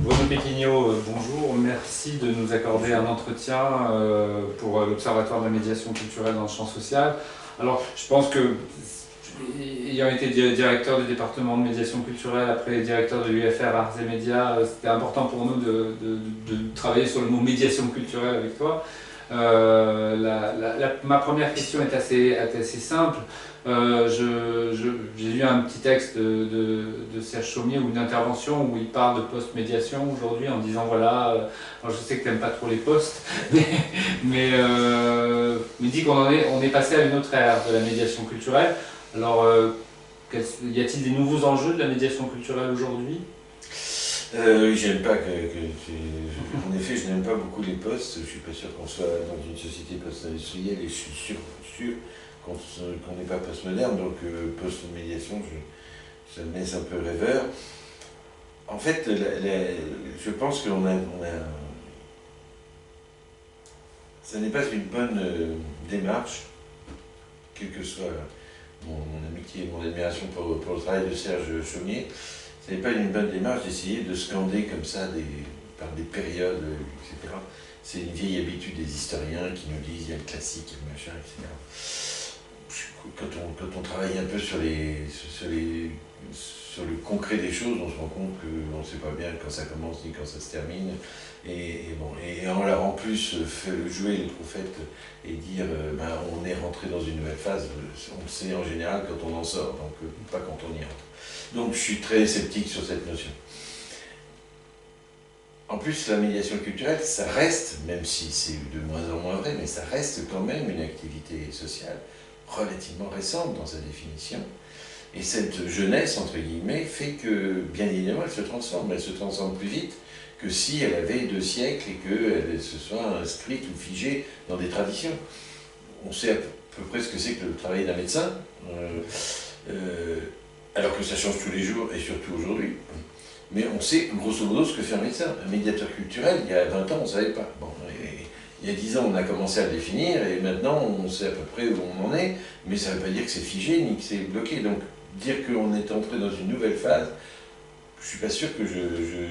Bruno Péquignot, bonjour. Merci de nous accorder un entretien pour l'Observatoire de la médiation culturelle dans le champ social. Alors, je pense que, ayant été directeur du département de médiation culturelle, après directeur de l'UFR Arts et Médias, c'était important pour nous de travailler sur le mot médiation culturelle avec toi. Ma première question est assez simple. J'ai lu un petit texte de Serge Chaumier ou une intervention où il parle de post-médiation aujourd'hui en disant voilà, alors je sais que tu n'aimes pas trop les postes, mais il dit on est passé à une autre ère de la médiation culturelle. Alors, y a-t-il des nouveaux enjeux de la médiation culturelle aujourd'hui? J'aime pas en effet, je n'aime pas beaucoup les postes. Je suis pas sûr qu'on soit dans une société post-industrielle et je suis sûr qu'on n'est pas post-moderne, donc post-médiation, ça me laisse un peu rêveur. En fait, je pense que ça n'est pas une bonne démarche, quelle que soit mon amitié et mon admiration pour le travail de Serge Chaumier. Ce n'est pas une bonne démarche d'essayer de scander comme ça par des périodes, etc. C'est une vieille habitude des historiens qui nous disent il y a le classique, il y a le machin, etc. Quand on travaille un peu sur le concret des choses, on se rend compte qu'on ne sait pas bien quand ça commence ni quand ça se termine. Et en plus, jouer les prophètes et dire on est rentré dans une nouvelle phase, on le sait en général quand on en sort, donc pas quand on y entre. Donc je suis très sceptique sur cette notion. En plus, la médiation culturelle, ça reste, même si c'est de moins en moins vrai, mais ça reste quand même une activité sociale relativement récente dans sa définition. Et cette jeunesse, entre guillemets, fait que, bien évidemment, elle se transforme. Elle se transforme plus vite que si elle avait 2 siècles et qu'elle se soit inscrite ou figée dans des traditions. On sait à peu près ce que c'est que le travail d'un médecin, alors que ça change tous les jours et surtout aujourd'hui. Mais on sait grosso modo ce que fait un médecin. Un médiateur culturel, il y a 20 ans, on ne savait pas. Bon, il y a 10 ans, on a commencé à le définir, et maintenant, on sait à peu près où on en est, mais ça ne veut pas dire que c'est figé, ni que c'est bloqué. Donc, dire qu'on est entré dans une nouvelle phase, je ne suis pas sûr que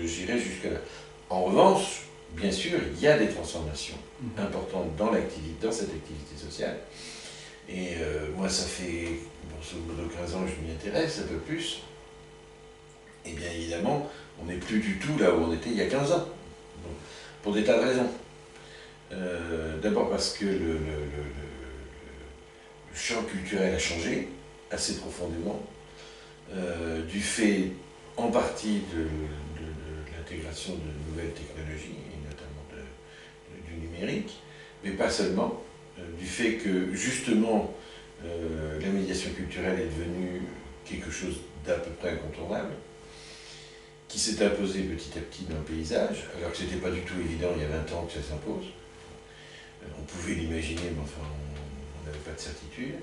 j'irai jusque-là. En revanche, bien sûr, il y a des transformations importantes dans cette activité sociale. Et moi, ça fait, grosso modo, 15 ans que je m'y intéresse, un peu plus. Et bien évidemment, on n'est plus du tout là où on était il y a 15 ans, bon, pour des tas de raisons. D'abord parce que le champ culturel a changé assez profondément, du fait en partie de l'intégration de nouvelles technologies, et notamment du numérique, mais pas seulement, du fait que justement la médiation culturelle est devenue quelque chose d'à peu près incontournable, qui s'est imposé petit à petit dans le paysage, alors que ce n'était pas du tout évident il y a 20 ans que ça s'impose. On pouvait l'imaginer, mais enfin, on n'avait pas de certitude.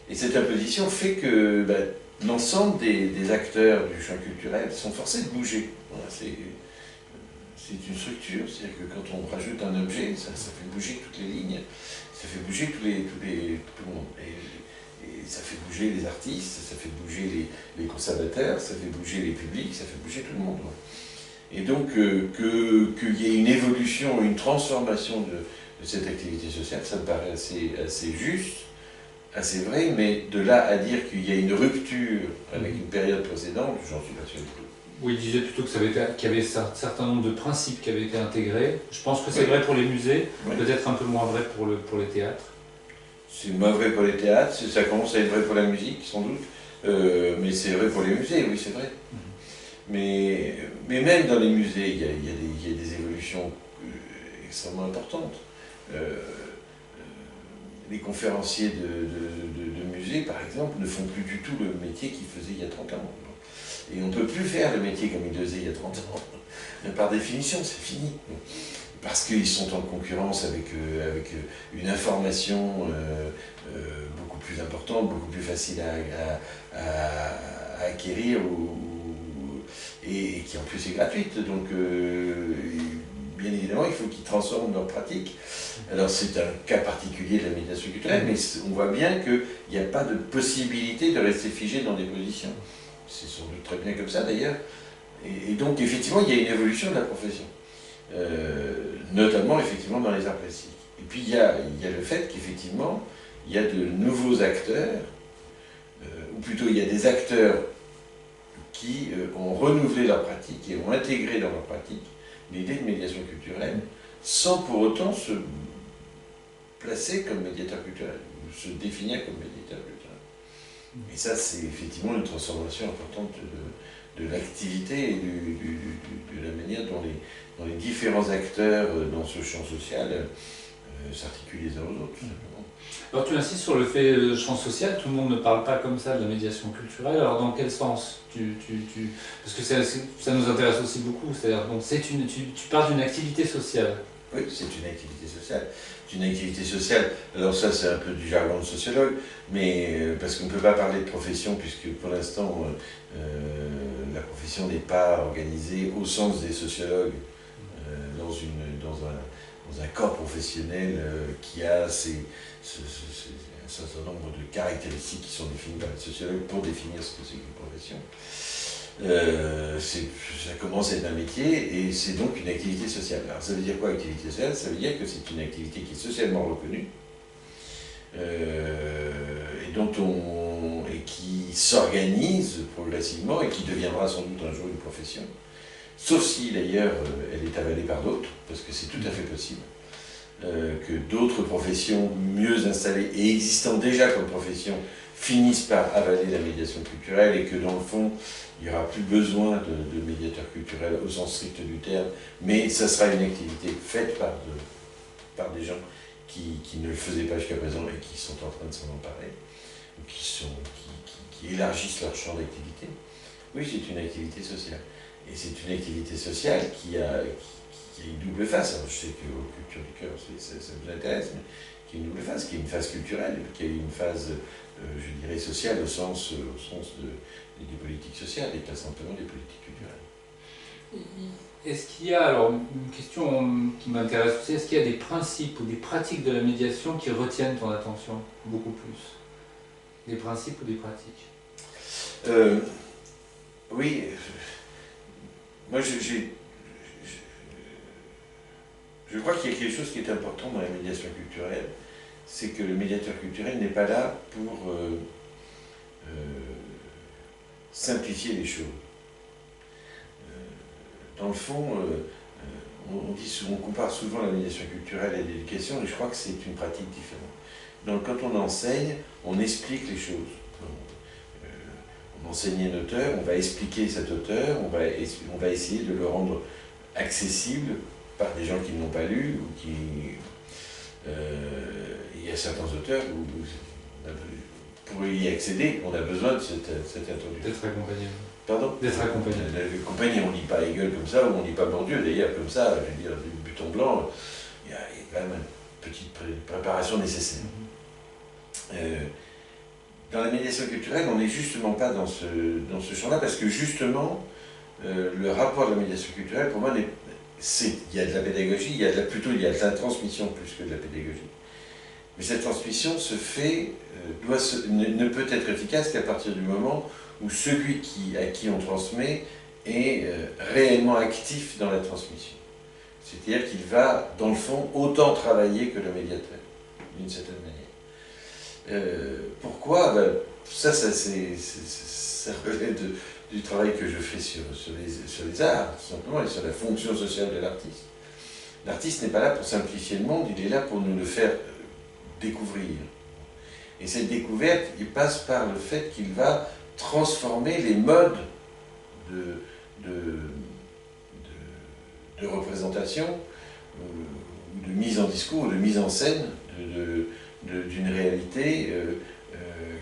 Et cette imposition fait que l'ensemble des acteurs du champ culturel sont forcés de bouger. Voilà, c'est une structure, c'est-à-dire que quand on rajoute un objet, ça fait bouger toutes les lignes, ça fait bouger tout le monde. Et ça fait bouger les artistes, ça fait bouger les conservateurs, ça fait bouger les publics, ça fait bouger tout le monde. Et donc, qu'il y ait une évolution, une transformation de cette activité sociale, ça me paraît assez juste, assez vrai, mais de là à dire qu'il y a une rupture avec une période précédente, j'en suis pas sûr du tout. Oui, il disait plutôt qu'il y avait un certain nombre de principes qui avaient été intégrés. Je pense que c'est vrai pour les musées, peut-être un peu moins vrai pour les théâtres. C'est moins vrai pour les théâtres, ça commence à être vrai pour la musique, sans doute, mais c'est vrai pour les musées, oui, c'est vrai. Mais même dans les musées, il y a des évolutions extrêmement importantes. Les conférenciers de musées, par exemple, ne font plus du tout le métier qu'ils faisaient il y a 30 ans. Et on ne peut plus faire le métier comme ils le faisaient il y a 30 ans. Par définition, c'est fini. Parce qu'ils sont en concurrence avec une information beaucoup plus importante, beaucoup plus facile à acquérir et qui en plus est gratuite. Donc, bien évidemment, il faut qu'ils transforment leur pratique. Alors c'est un cas particulier de la médiation culturelle, mais on voit bien qu'il n'y a pas de possibilité de rester figé dans des positions. C'est sans doute très bien comme ça d'ailleurs. Et donc, effectivement, il y a une évolution de la profession, notamment, effectivement, dans les arts plastiques. Et puis, il y a le fait qu'effectivement, il y a de nouveaux acteurs, ou plutôt, il y a des acteurs qui ont renouvelé leur pratique et ont intégré dans leur pratique l'idée de médiation culturelle, sans pour autant se placer comme médiateur culturel, ou se définir comme médiateur culturel. Et ça, c'est effectivement une transformation importante de l'activité et de la manière dont les différents acteurs dans ce champ social s'articulent les uns aux autres, tout simplement. Alors tu insistes sur le fait champ social, tout le monde ne parle pas comme ça de la médiation culturelle, alors dans quel sens Parce que ça nous intéresse aussi beaucoup, c'est-à-dire donc tu parles d'une activité sociale. Oui, c'est une activité sociale. C'est une activité sociale, alors ça c'est un peu du jargon de sociologue, mais parce qu'on ne peut pas parler de profession, puisque pour l'instant la profession n'est pas organisée au sens des sociologues dans un corps professionnel qui a un certain nombre de caractéristiques qui sont définies par les sociologues pour définir ce que c'est qu'une profession. Ça commence à être un métier et c'est donc une activité sociale. Alors ça veut dire quoi, activité sociale? Ça veut dire que c'est une activité qui est socialement reconnue et qui s'organise progressivement et qui deviendra sans doute un jour une profession. Sauf si d'ailleurs elle est avalée par d'autres, parce que c'est tout à fait possible que d'autres professions mieux installées et existant déjà comme profession finissent par avaler la médiation culturelle et que dans le fond, il n'y aura plus besoin de médiateurs culturels au sens strict du terme, mais ça sera une activité faite par des gens qui ne le faisaient pas jusqu'à présent et qui sont en train de s'en emparer, ou qui élargissent leur champ d'activité. Oui, c'est une activité sociale. Et c'est une activité sociale qui a une double face. Alors, je sais qu'aux Cultures du Cœur, ça vous intéresse, mais qui a une double face, qui est une phase culturelle, qui a une phase, je dirais, sociale au sens des politiques sociales, et pas simplement des politiques culturelles. Est-ce qu'il y a, alors une question qui m'intéresse aussi, est-ce qu'il y a des principes ou des pratiques de la médiation qui retiennent ton attention beaucoup plus? Des principes ou des pratiques? Oui, moi je crois qu'il y a quelque chose qui est important dans la médiation culturelle, c'est que le médiateur culturel n'est pas là pour simplifier les choses. Dans le fond, on compare souvent la médiation culturelle à l'éducation, et je crois que c'est une pratique différente. Donc quand on enseigne, on explique les choses. On enseigne un auteur, on va expliquer cet auteur, on va essayer de le rendre accessible par des gens qui ne l'ont pas lu, ou qui... il y a certains auteurs où pour y accéder, on a besoin de cette introduction. D'être accompagné. Pardon? D'être accompagné. L'accompagné, on ne lit pas Hegel comme ça, ou on ne lit pas Bourdieu, d'ailleurs, comme ça, je veux dire, du but en blanc, il y a quand même une petite préparation nécessaire. Dans la médiation culturelle, on n'est justement pas dans ce champ-là, parce que justement, le rapport de la médiation culturelle, pour moi, il y a de la pédagogie, il y a de la transmission plus que de la pédagogie. Mais cette transmission se fait, ne peut être efficace qu'à partir du moment où celui à qui on transmet est réellement actif dans la transmission. C'est-à-dire qu'il va, dans le fond, autant travailler que le médiateur, d'une certaine manière. Pourquoi? Ça relève du travail que je fais sur les arts, tout simplement, et sur la fonction sociale de l'artiste. L'artiste n'est pas là pour simplifier le monde, il est là pour nous le faire découvrir. Et cette découverte, il passe par le fait qu'il va transformer les modes de représentation, ou de mise en discours, ou de mise en scène d'une réalité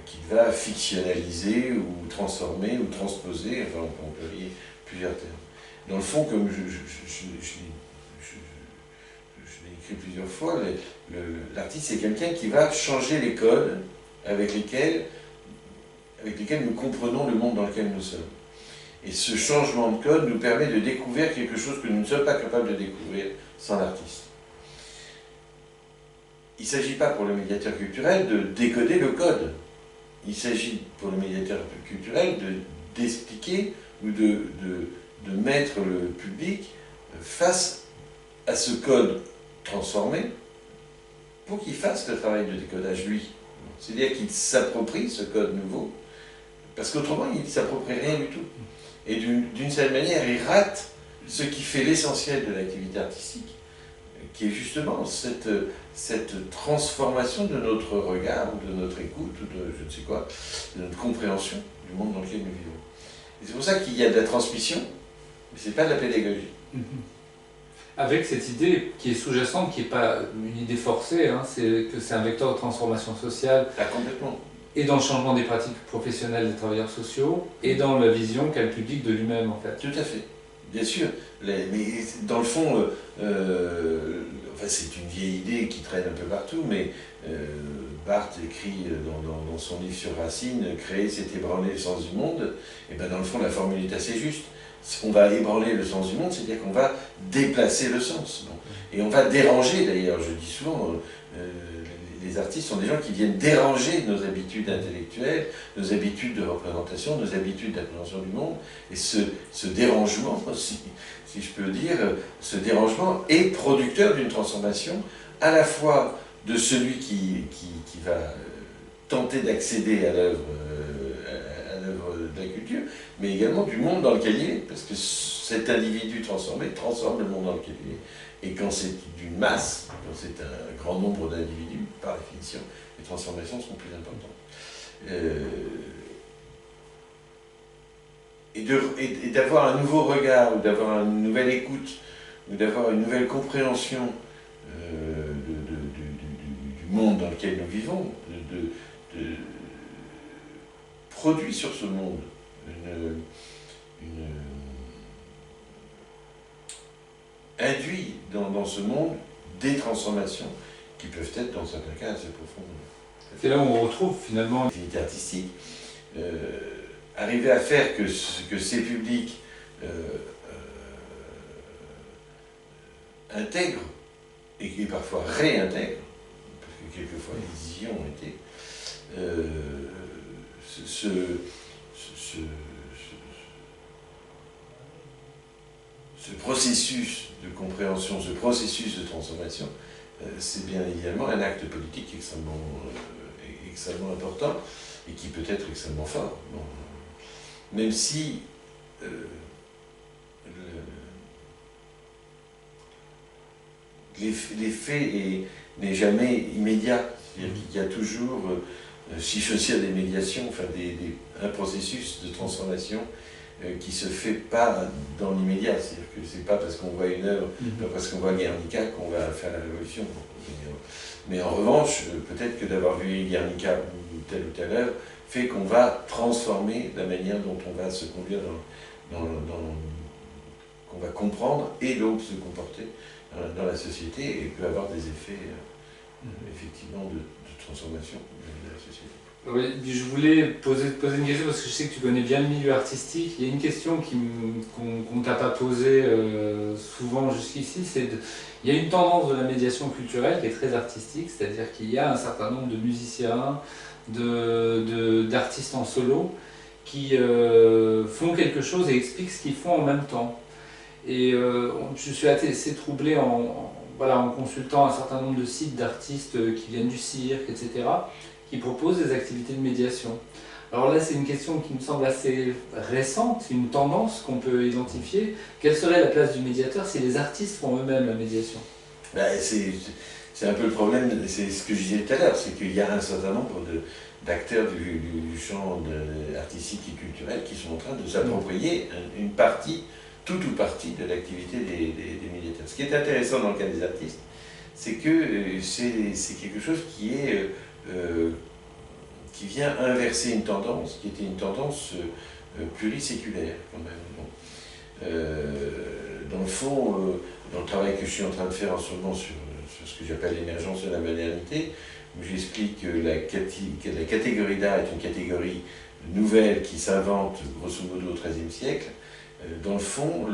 qu'il va fictionnaliser, ou transformer, ou transposer, enfin on peut lier plusieurs termes. Dans le fond, comme je l'ai écrit plusieurs fois, l'artiste c'est quelqu'un qui va changer les codes avec lesquels nous comprenons le monde dans lequel nous sommes. Et ce changement de code nous permet de découvrir quelque chose que nous ne sommes pas capables de découvrir sans l'artiste. Il ne s'agit pas pour le médiateur culturel de décoder le code. Il s'agit pour le médiateur culturel d'expliquer ou de de mettre le public face à ce code transformé pour qu'il fasse le travail de décodage lui. C'est-à-dire qu'il s'approprie ce code nouveau, parce qu'autrement il ne s'approprie rien du tout. Et d'une certaine manière, il rate ce qui fait l'essentiel de l'activité artistique, qui est justement cette transformation de notre regard, ou de notre écoute, ou de je ne sais quoi, de notre compréhension du monde dans lequel nous vivons. Et c'est pour ça qu'il y a de la transmission, mais ce n'est pas de la pédagogie. Avec cette idée qui est sous-jacente, qui n'est pas une idée forcée, hein, c'est que c'est un vecteur de transformation sociale. Ah, complètement. Et dans le changement des pratiques professionnelles des travailleurs sociaux, et dans la vision qu'a le public de lui-même, en fait. Tout à fait, bien sûr. Mais dans le fond, enfin, c'est une vieille idée qui traîne un peu partout, mais Barthes écrit dans son livre sur Racine, « Créer, c'est ébranler le sens du monde », et bien dans le fond, la formule est assez juste. On va ébranler le sens du monde, c'est-à-dire qu'on va déplacer le sens. Donc. Et on va déranger, d'ailleurs, je dis souvent, les artistes sont des gens qui viennent déranger nos habitudes intellectuelles, nos habitudes de représentation, nos habitudes d'appréhension du monde. Et ce dérangement, si je peux dire, ce dérangement est producteur d'une transformation à la fois de celui qui va tenter d'accéder à l'œuvre de la culture, mais également du monde dans lequel il est, parce que cet individu transformé transforme le monde dans lequel il est. Et quand c'est d'une masse, quand c'est un grand nombre d'individus, par définition, les transformations sont plus importantes. Et d'avoir un nouveau regard, ou d'avoir une nouvelle écoute, ou d'avoir une nouvelle compréhension du monde dans lequel nous vivons, produit sur ce monde induit dans ce monde des transformations qui peuvent être dans certains cas assez profondes. C'est là où on retrouve finalement l'activité artistique. Arriver à faire que ces publics intègrent et parfois réintègrent, parce que quelquefois ils y ont été, ce processus de compréhension, ce processus de transformation, c'est bien évidemment un acte politique extrêmement important et qui peut être extrêmement fort. Bon, même si l'effet n'est jamais immédiat, c'est-à-dire qu'il y a toujours, si je veux dire, des médiations, enfin un processus de transformation qui se fait pas dans l'immédiat, c'est-à-dire que c'est pas parce qu'on voit une œuvre, pas parce qu'on voit Guernica qu'on va faire la révolution. Mais en revanche, peut-être que d'avoir vu Guernica ou telle œuvre fait qu'on va transformer la manière dont on va se conduire qu'on va comprendre et donc se comporter dans la société et peut avoir des effets effectivement de transformation de la société. Oui, je voulais poser une question parce que je sais que tu connais bien le milieu artistique. Il y a une question qu'on ne t'a pas posée souvent jusqu'ici, il y a une tendance de la médiation culturelle qui est très artistique, c'est-à-dire qu'il y a un certain nombre de musiciens, d'artistes en solo qui font quelque chose et expliquent ce qu'ils font en même temps. Et je suis assez troublé en consultant un certain nombre de sites d'artistes qui viennent du cirque, etc., qui proposent des activités de médiation. Alors là, c'est une question qui me semble assez récente, une tendance qu'on peut identifier. Quelle serait la place du médiateur si les artistes font eux-mêmes la médiation? C'est un peu le problème, c'est ce que je disais tout à l'heure, c'est qu'il y a un certain nombre d'acteurs du champ artistique et culturel qui sont en train de s'approprier une partie, toute ou partie de l'activité des médiateurs. Ce qui est intéressant dans le cas des artistes, c'est que c'est quelque chose qui vient inverser une tendance, qui était une tendance pluriséculaire quand même. Bon. Dans le fond, dans le travail que je suis en train de faire en ce moment sur ce que j'appelle l'émergence de la modernité, où j'explique que la catégorie d'art est une catégorie nouvelle qui s'invente grosso modo au XIIIe siècle. Dans le fond,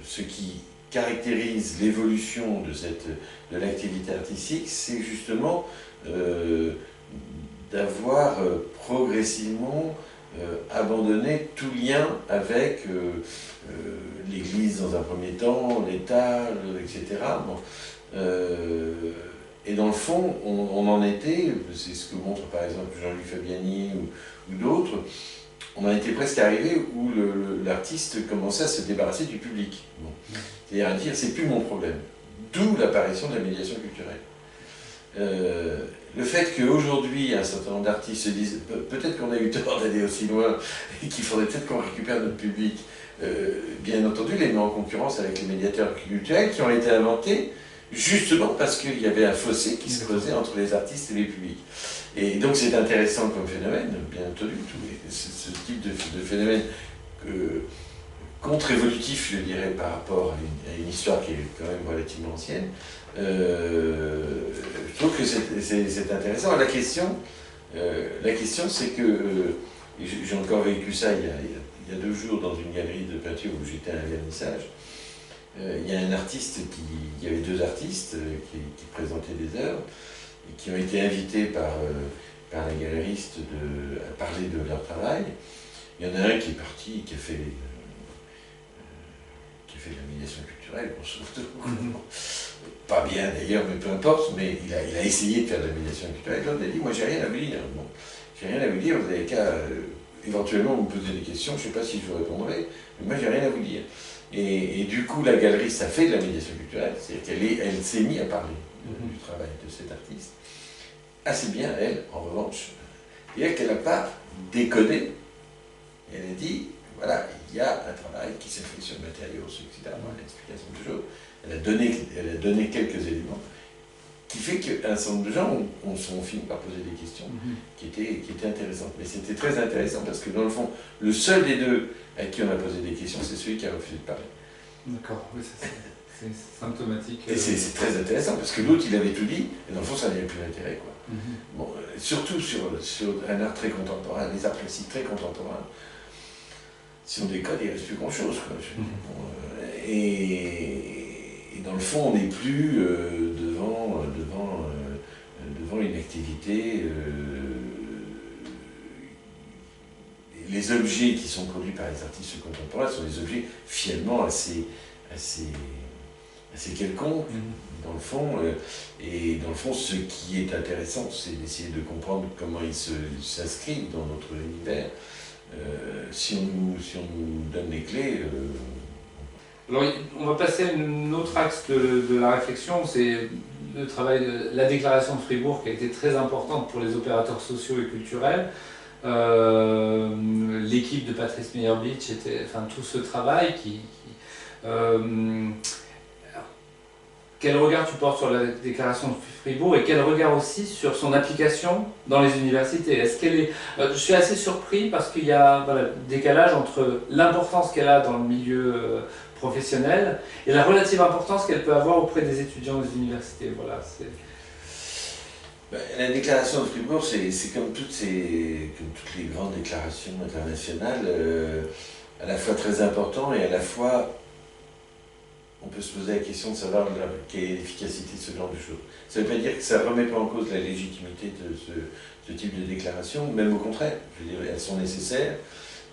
ce qui caractérise l'évolution de l'activité artistique, c'est justement d'avoir progressivement abandonner tout lien avec l'Église dans un premier temps, l'État, etc. Bon. Et dans le fond, on en était, c'est ce que montre par exemple Jean-Louis Fabiani ou d'autres, on en était presque arrivé où l'artiste commençait à se débarrasser du public. Bon. C'est-à-dire à dire, c'est plus mon problème. D'où l'apparition de la médiation culturelle. Le fait qu'aujourd'hui, un certain nombre d'artistes se disent peut-être qu'on a eu tort d'aller aussi loin et qu'il faudrait peut-être qu'on récupère notre public, bien entendu, les met en concurrence avec les médiateurs culturels qui ont été inventés justement parce qu'il y avait un fossé qui se creusait entre les artistes et les publics. Et donc c'est intéressant comme phénomène, bien entendu, ce type de phénomène contre-évolutif, je dirais, par rapport à une histoire qui est quand même relativement ancienne. Je trouve que c'est intéressant. La question c'est que, j'ai encore vécu ça il y a 2 jours dans une galerie de peinture où j'étais à un vernissage. Il y a un artiste il y avait 2 artistes qui présentaient des œuvres et qui ont été invités par la galeriste à parler de leur travail. Il y en a un qui est parti, qui a fait de la médiation culturelle, pas bien d'ailleurs, mais peu importe, mais il a essayé de faire de la médiation culturelle. L'autre a dit, moi j'ai rien à vous dire. Bon, j'ai rien à vous dire, vous avez qu'à éventuellement vous poser des questions, je ne sais pas si je vous répondrai, mais moi j'ai rien à vous dire. Et du coup, la galeriste a fait de la médiation culturelle, c'est-à-dire qu'elle s'est mise à parler du travail de cet artiste. Assez bien, elle, en revanche. C'est-à-dire qu'elle n'a pas décodé. Elle a dit, voilà, il y a un travail qui s'est fait sur le matériau, etc. L'explication de choses. Elle a donné quelques éléments qui fait qu'un certain nombre de gens ont fini par poser des questions qui étaient intéressantes. Mais c'était très intéressant parce que dans le fond, le seul des 2 à qui on a posé des questions, c'est celui qui a refusé de parler. D'accord, oui, c'est symptomatique. Et c'est très intéressant parce que l'autre, il avait tout dit, et dans le fond, ça n'avait plus d'intérêt, quoi. Bon, surtout sur un art très contemporain, des arts classiques très contemporains, si on décode, il ne reste plus grand-chose, quoi. Et dans le fond, on n'est plus devant une activité. Les objets qui sont produits par les artistes contemporains sont des objets finalement assez quelconques, dans le fond. Et dans le fond, ce qui est intéressant, c'est d'essayer de comprendre comment ils s'inscrivent dans notre univers. Si on nous donne les clés... Alors, on va passer à un autre axe de la réflexion, c'est le travail de la déclaration de Fribourg qui a été très importante pour les opérateurs sociaux et culturels. L'équipe de Patrice Meyer-Beach, tout ce travail quel regard tu portes sur la déclaration de Fribourg et quel regard aussi sur son application dans les universités? Est-ce qu'elle est... Je suis assez surpris parce qu'il y a un décalage entre l'importance qu'elle a dans le milieu professionnel et la relative importance qu'elle peut avoir auprès des étudiants des universités. Voilà, la déclaration de Fribourg, c'est comme toutes les grandes déclarations internationales, à la fois très important et à la fois on peut se poser la question de savoir quelle est l'efficacité de ce genre de choses. Ça ne veut pas dire que ça ne remet pas en cause la légitimité de ce type de déclaration, même au contraire. Je veux dire, elles sont nécessaires,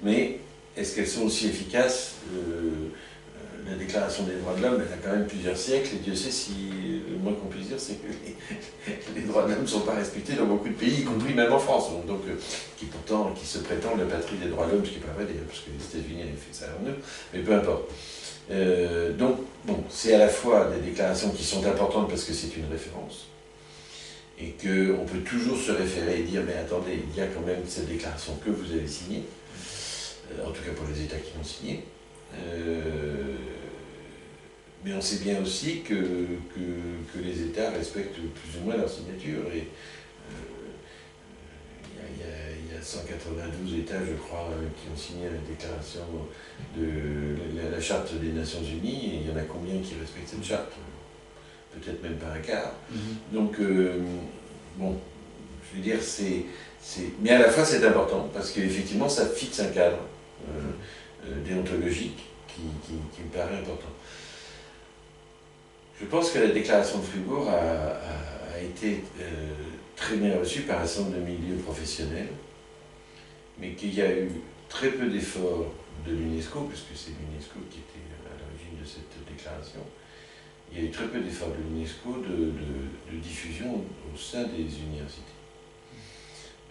mais est-ce qu'elles sont aussi efficaces? La déclaration des droits de l'homme, elle a quand même plusieurs siècles, et Dieu sait si le moins qu'on puisse dire, c'est que les droits de l'homme ne sont pas respectés dans beaucoup de pays, y compris même en France, donc qui se prétendent la patrie des droits de l'homme, ce qui n'est pas vrai d'ailleurs, parce que les États-Unis avaient fait ça avant nous, mais peu importe. Donc, bon, c'est à la fois des déclarations qui sont importantes parce que c'est une référence, et qu'on peut toujours se référer et dire, mais attendez, il y a quand même cette déclaration que vous avez signée, en tout cas pour les États qui l'ont signée. Mais on sait bien aussi que les États respectent plus ou moins leur signature. Et il y a 192 États, je crois, qui ont signé la déclaration de la Charte des Nations Unies. Et il y en a combien qui respectent cette charte? Peut-être même pas un quart. Donc, bon, je veux dire, mais à la fois c'est important, parce qu'effectivement ça fixe un cadre déontologique qui me paraît important. Je pense que la déclaration de Fribourg a été très bien reçue par un certain nombre de milieux professionnels mais qu'il y a eu très peu d'efforts de l'UNESCO, puisque c'est l'UNESCO qui était à l'origine de cette déclaration. Il y a eu très peu d'efforts de l'UNESCO de diffusion au sein des universités.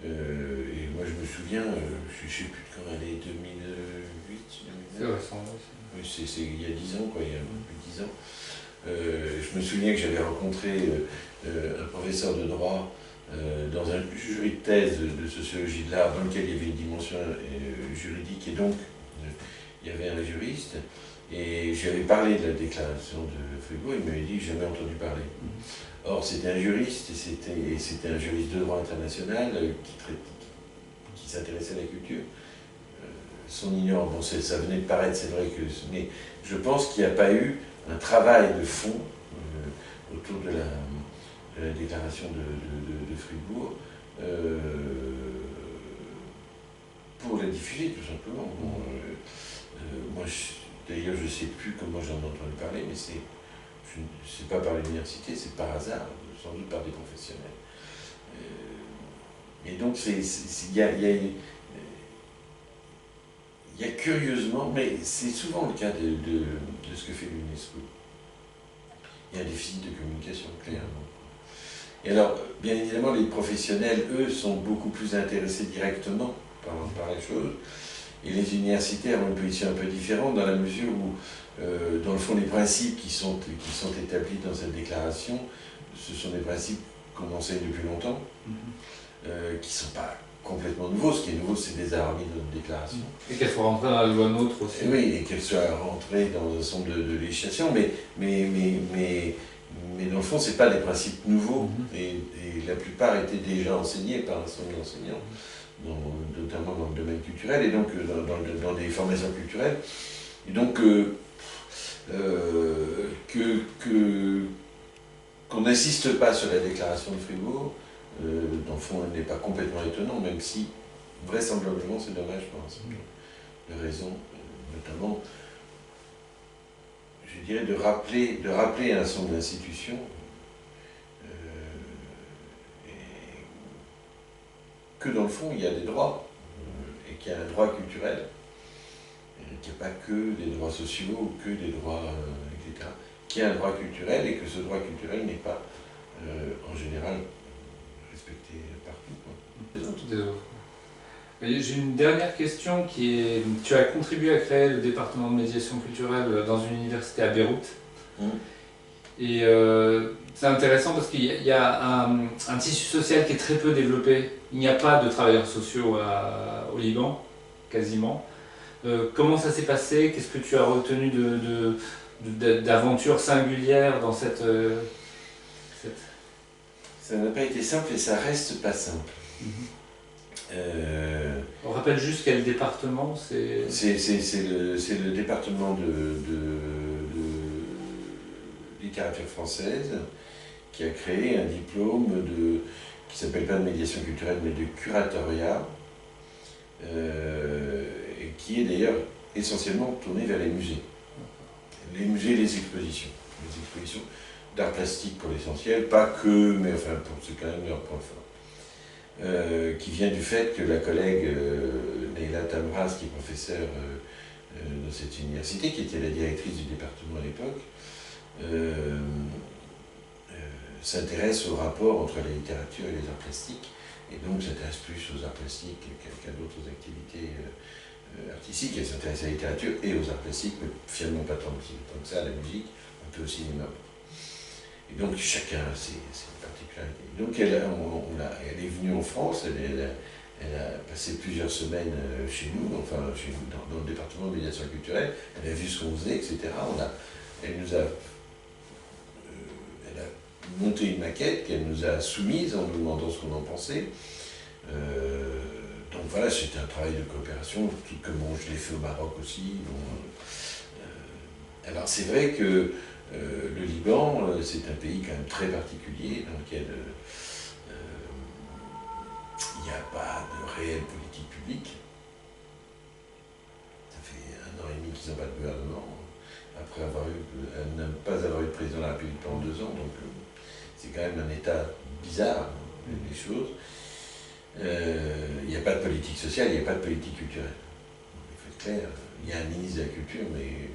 Et moi je me souviens, je ne sais plus quand elle est, 2008, 2009. C'est récent, Oui, c'est il y a 10 ans, quoi, il y a un peu plus de 10 ans. Je me souviens que j'avais rencontré un professeur de droit dans un jury de thèse de sociologie de l'art dans lequel il y avait une dimension juridique et donc il y avait un juriste. Et j'avais parlé de la déclaration de Fribourg, il m'avait dit que jamais entendu parler. Or, c'était un juriste, et c'était un juriste de droit international qui s'intéressait à la culture. Son ignorance, bon, ça venait de paraître, c'est vrai que. Mais je pense qu'il n'y a pas eu un travail de fond autour de la déclaration de Fribourg pour la diffuser, tout simplement. Bon, moi, d'ailleurs, je ne sais plus comment j'en ai entendu parler, mais c'est pas par l'université, c'est par hasard, sans doute par des professionnels. Et donc, il y a curieusement, mais c'est souvent le cas de ce que fait l'UNESCO. Il y a un déficit de communication, clairement. Et alors, bien évidemment, les professionnels, eux, sont beaucoup plus intéressés directement par la chose. Et les universitaires ont une position un peu différente dans la mesure où, dans le fond, les principes qui sont établis dans cette déclaration, ce sont des principes qu'on enseigne depuis longtemps, qui ne sont pas complètement nouveaux. Ce qui est nouveau, c'est des aramies de notre déclaration. Et qu'elles soient rentrées dans la loi NOTRe aussi. Et oui, et qu'elles soient rentrées dans un certain nombre de législations, mais dans le fond, ce n'est pas des principes nouveaux, et la plupart étaient déjà enseignés par un certain nombre d'enseignants. Notamment dans le domaine culturel et donc dans des formations culturelles. Et donc qu'on n'insiste pas sur la déclaration de Fribourg, dans le fond, elle n'est pas complètement étonnant, même si vraisemblablement c'est dommage pour un certain nombre de raisons, notamment, je dirais, de rappeler un certain nombre d'institutions. Que dans le fond, il y a des droits, et qu'il y a un droit culturel, et qu'il n'y a pas que des droits sociaux, ou que des droits, etc. Qu'il y a un droit culturel, et que ce droit culturel n'est pas, en général, respecté partout. Tout est autres. J'ai une dernière question qui est, tu as contribué à créer le département de médiation culturelle dans une université à Beyrouth. Et c'est intéressant parce qu'il y a un tissu social qui est très peu développé. Il n'y a pas de travailleurs sociaux au Liban, quasiment. Comment ça s'est passé? Qu'est-ce que tu as retenu d'aventures singulières dans cette... Ça n'a pas été simple et ça reste pas simple. On rappelle juste quel département c'est... C'est le département de littérature française qui a créé un diplôme qui s'appelle pas de médiation culturelle mais de curatoria, et qui est d'ailleurs essentiellement tourné vers les musées. Les musées et les expositions. Les expositions d'art plastique pour l'essentiel, pas que, mais enfin c'est quand même leur point fort. Qui vient du fait que la collègue Neila Tamraz, qui est professeure dans cette université, qui était la directrice du département à l'époque, s'intéresse au rapport entre la littérature et les arts plastiques, et donc s'intéresse plus aux arts plastiques qu'à d'autres activités artistiques. Elle s'intéresse à la littérature et aux arts plastiques, mais finalement pas tant que ça, à la musique, un peu au cinéma. Et donc chacun a ses particularités. Donc elle est venue en France, elle a passé plusieurs semaines chez nous, dans le département de médiation culturelle, elle a vu ce qu'on faisait, etc. Elle a monté une maquette qu'elle nous a soumise en nous demandant ce qu'on en pensait. Donc voilà, c'était un travail de coopération, tout comme je l'ai fait au Maroc aussi. Alors c'est vrai que le Liban, c'est un pays quand même très particulier dans lequel il n'y a pas de réelle politique publique. Ça fait 1 an et demi qu'ils n'ont pas de gouvernement, après ne pas avoir eu de président de la République pendant 2 ans, donc c'est quand même un état bizarre, les choses. Il n'y a pas de politique sociale, il n'y a pas de politique culturelle. Il faut être clair, il y a un ministre de la Culture, mais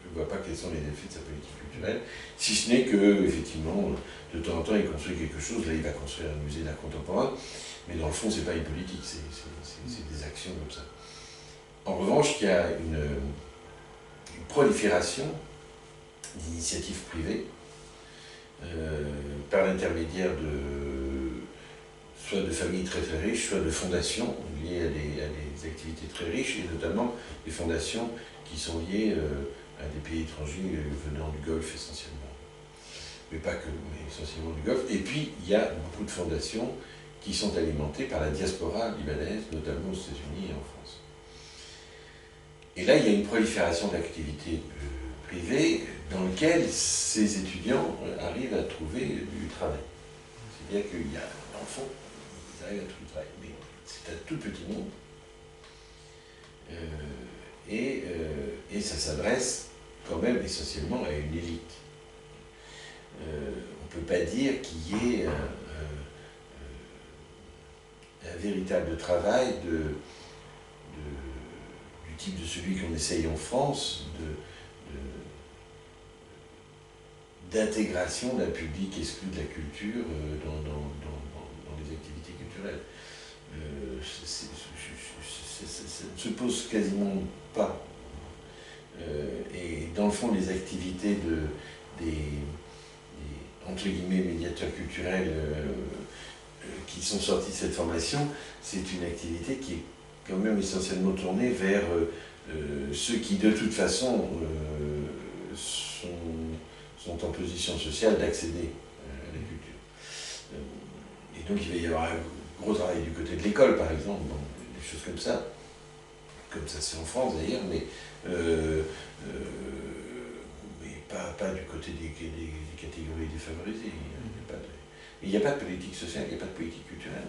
je ne vois pas quels sont les effets de sa politique culturelle, si ce n'est que, effectivement, de temps en temps, il construit quelque chose. Là, il va construire un musée d'art contemporain, mais dans le fond, ce n'est pas une politique, c'est des actions comme ça. En revanche, il y a une prolifération d'initiatives privées par l'intermédiaire soit de familles très très riches, soit de fondations liées à des activités très riches, et notamment des fondations qui sont liées à des pays étrangers venant du Golfe essentiellement. Mais pas que, mais essentiellement du Golfe. Et puis, il y a beaucoup de fondations qui sont alimentées par la diaspora libanaise, notamment aux États-Unis et en France. Et là, il y a une prolifération d'activités privées dans lesquelles ces étudiants arrivent à trouver du travail. C'est-à-dire qu'il y a, dans le fond, ils arrivent à trouver du travail, mais c'est un tout petit nombre. Et ça s'adresse quand même essentiellement à une élite. On ne peut pas dire qu'il y ait un véritable travail du type de celui qu'on essaye en France, d'intégration d'un public exclu de la culture dans les activités culturelles. Ça ne se pose quasiment pas. Et dans le fond, les activités des entre guillemets médiateurs culturels qui sont sortis de cette formation, c'est une activité qui est quand même essentiellement tournée vers ceux qui de toute façon sont en position sociale d'accéder à la culture. Et donc il va y avoir un gros travail du côté de l'école, par exemple, bon, des choses comme ça c'est en France d'ailleurs, mais pas du côté des catégories défavorisées. Il n'y a pas de politique sociale, il n'y a pas de politique culturelle.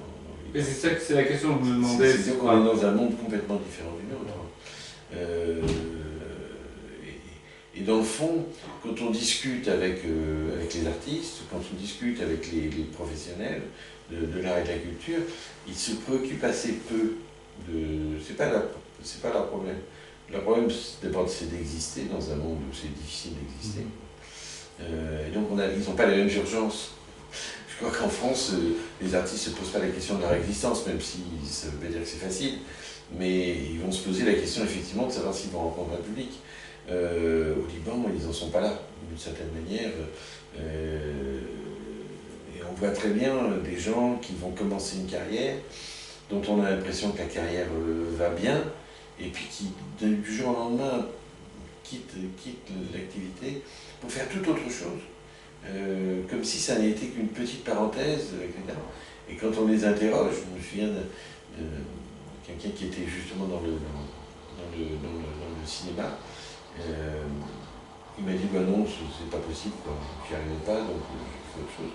Et c'est ça que c'est la question que je me demandais. C'est-à-dire qu'on est dans un monde complètement différent du nôtre. Et dans le fond, quand on discute avec les artistes, quand on discute avec les professionnels de l'art et de la culture, ils se préoccupent assez peu de... C'est pas leur problème. Leur problème, d'abord, c'est d'exister dans un monde où c'est difficile d'exister. Et donc, ils n'ont pas les mêmes urgences. Je crois qu'en France, les artistes ne se posent pas la question de leur existence, même si ça ne veut pas dire que c'est facile, mais ils vont se poser la question, effectivement, de savoir s'ils vont rencontrer un public. Au Liban, ils n'en sont pas là, d'une certaine manière. Et on voit très bien des gens qui vont commencer une carrière, dont on a l'impression que la carrière va bien, et puis qui, du jour au lendemain, quittent l'activité pour faire toute autre chose. Comme si ça n'était qu'une petite parenthèse, etc. Et quand on les interroge, je me souviens de quelqu'un qui était justement dans le cinéma, il m'a dit bah non, c'est pas possible, j'y arrivais pas, donc je fais autre chose.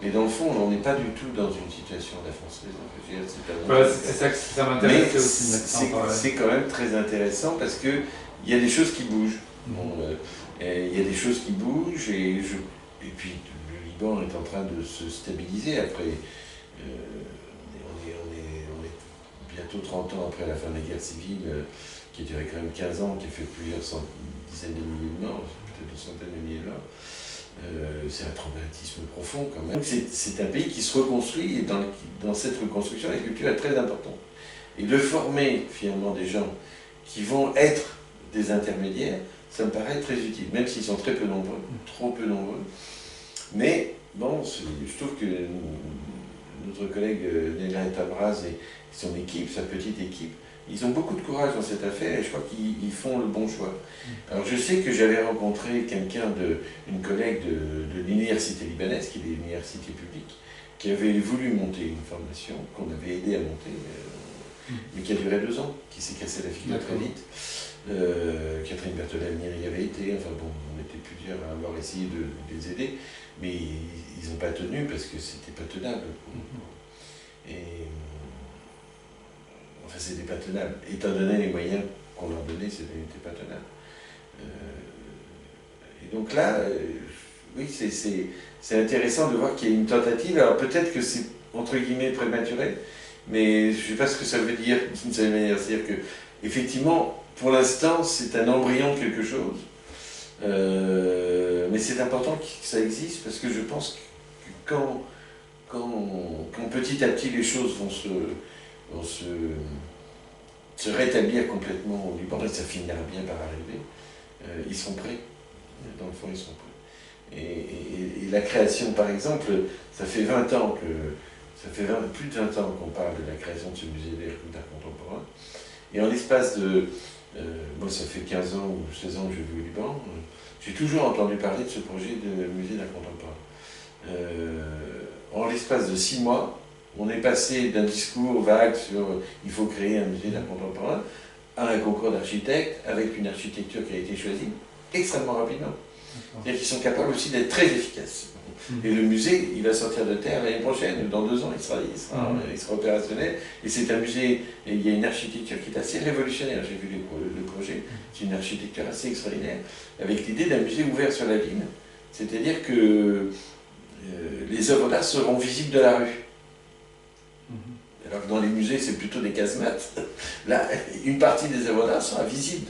Mais dans le fond, on n'est pas du tout dans une situation de la française. Voilà, c'est ça que ça m'intéressait aussi. C'est quand même très intéressant parce qu'il y a des choses qui bougent. Bon, il y a des choses qui bougent et puis le Liban est en train de se stabiliser après. On est bientôt 30 ans après la fin de la guerre civile qui a duré quand même 15 ans, qui a fait plusieurs dizaines de milliers de morts, peut-être des centaines de milliers de morts. C'est un traumatisme profond quand même. C'est un pays qui se reconstruit et dans cette reconstruction, la culture est très importante. Et de former finalement des gens qui vont être des intermédiaires, ça me paraît très utile, même s'ils sont très peu nombreux, trop peu nombreux. Mais bon, je trouve que notre collègue Néla Tamraz et son équipe, sa petite équipe, ils ont beaucoup de courage dans cette affaire et je crois qu'ils font le bon choix. Alors je sais que j'avais rencontré une collègue de l'université libanaise, qui est l'université publique, qui avait voulu monter une formation qu'on avait aidé à monter, mais qui a duré 2 ans, qui s'est cassé la figure très vite. Catherine Berthelin y avait été, enfin bon, on était plusieurs à avoir essayé de les aider, mais ils n'ont pas tenu parce que c'était pas tenable. Et enfin, c'était pas tenable. Étant donné les moyens qu'on leur donnait, c'était pas tenable. Et donc là, oui, c'est intéressant de voir qu'il y a une tentative. Alors peut-être que c'est entre guillemets prématuré, mais je ne sais pas ce que ça veut dire d'une certaine manière. C'est-à-dire que, effectivement, pour l'instant, c'est un embryon de quelque chose, mais c'est important que ça existe parce que je pense que quand petit à petit les choses vont se rétablir complètement au Liban, et ça finira bien par arriver, ils sont prêts. Dans le fond, ils sont prêts. Et la création, par exemple, ça fait 20 ans plus de 20 ans qu'on parle de la création de ce musée d'art contemporain. Et en l'espace de... moi, ça fait 15 ans ou 16 ans que je vis au Liban. J'ai toujours entendu parler de ce projet de musée d'art contemporain. En l'espace de 6 mois, on est passé d'un discours vague sur il faut créer un musée d'art contemporain à un concours d'architectes avec une architecture qui a été choisie extrêmement rapidement. C'est-à-dire qu'ils sont capables aussi d'être très efficaces. Et le musée, il va sortir de terre l'année prochaine, dans 2 ans, il sera opérationnel. Et c'est un musée, et il y a une architecture qui est assez révolutionnaire. J'ai vu le projet, c'est une architecture assez extraordinaire, avec l'idée d'un musée ouvert sur la ville. C'est-à-dire que les œuvres d'art seront visibles de la rue. Alors que dans les musées, c'est plutôt des casemates. Là, une partie des œuvres d'art sera visible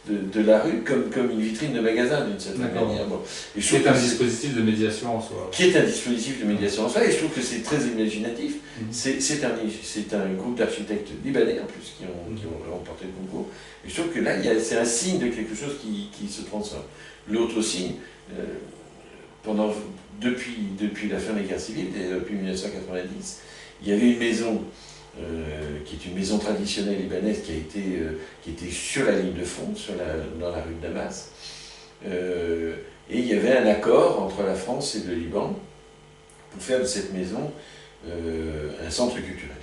de la rue comme une vitrine de magasin, d'une certaine manière. Bon. C'est un dispositif de médiation en soi. Qui est un dispositif de médiation en soi, et je trouve que c'est très imaginatif. C'est un groupe d'architectes libanais, en plus, qui ont remporté le concours. Et je trouve que là, c'est un signe de quelque chose qui se transforme. L'autre signe, depuis la fin des guerres civiles, depuis 1990, il y avait une maison qui est une maison traditionnelle libanaise qui était sur la ligne de front, dans la rue de Damas. Et il y avait un accord entre la France et le Liban pour faire de cette maison un centre culturel,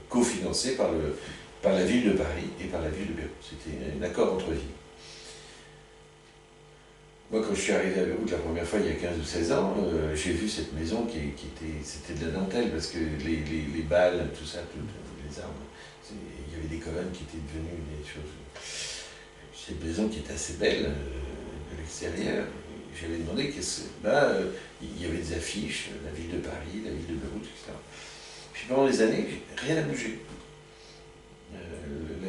cofinancé par la ville de Paris et par la ville de Beyrouth. C'était un accord entre villes. Moi, quand je suis arrivé à Beyrouth la première fois, il y a 15 ou 16 ans, j'ai vu cette maison c'était de la dentelle, parce que les balles, tout ça, les armes, il y avait des colonnes qui étaient devenues des choses... Cette maison qui est assez belle de l'extérieur, j'avais demandé il y avait des affiches, la ville de Paris, la ville de Beyrouth, etc. Puis pendant des années, rien n'a bougé.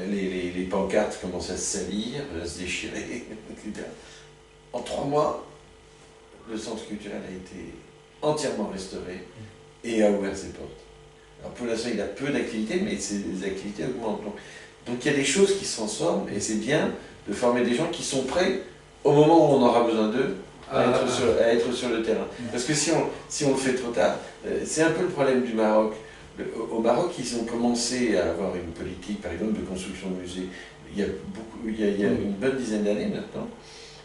Les pancartes commençaient à se salir, à se déchirer, etc. En 3 mois, le centre culturel a été entièrement restauré et a ouvert ses portes. Alors pour l'instant, il a peu d'activités, mais les activités augmentent. Donc il y a des choses qui se transforment, et c'est bien de former des gens qui sont prêts, au moment où on aura besoin d'eux, à être sur le terrain. Parce que si on le fait trop tard, c'est un peu le problème du Maroc. Au Maroc, ils ont commencé à avoir une politique, par exemple, de construction de musées, il y a une bonne dizaine d'années maintenant.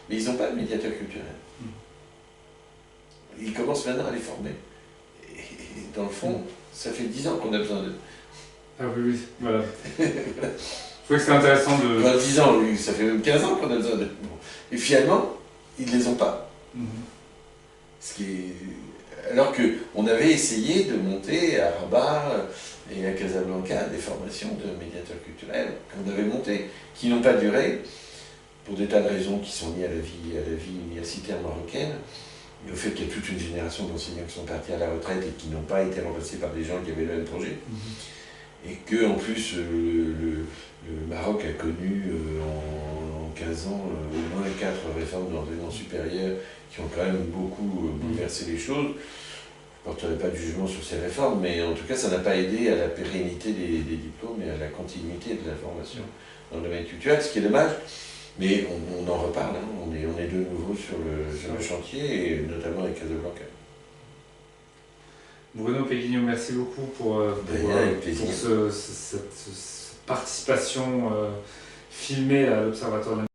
Mais ils n'ont pas de médiateur culturel. Ils commencent maintenant à les former. Et dans le fond, ça fait 10 ans qu'on a besoin d'eux. Ah oui, voilà. Je trouvais que c'était intéressant de... Dans 10 ans, oui, ça fait même 15 ans qu'on a besoin d'eux. Bon. Et finalement, ils ne les ont pas. Alors qu'on avait essayé de monter à Rabat et à Casablanca des formations de médiateurs culturels qu'on avait montées, qui n'ont pas duré, pour des tas de raisons qui sont liées à la vie universitaire marocaine, et au fait qu'il y a toute une génération d'enseignants qui sont partis à la retraite et qui n'ont pas été remplacés par des gens qui avaient le même projet. Et que, en plus, le Maroc a connu en 15 ans au moins 4 réformes d'enseignement supérieur qui ont quand même beaucoup bouleversé les choses. Je ne porterai pas de jugement sur ces réformes, mais en tout cas, ça n'a pas aidé à la pérennité des diplômes et à la continuité de la formation dans le domaine culturel, ce qui est dommage. Mais on en reparle, hein. On est de nouveau sur le chantier, et notamment avec Casablanca. Bruno Péguignot, merci beaucoup pour cette participation filmée à l'Observatoire de la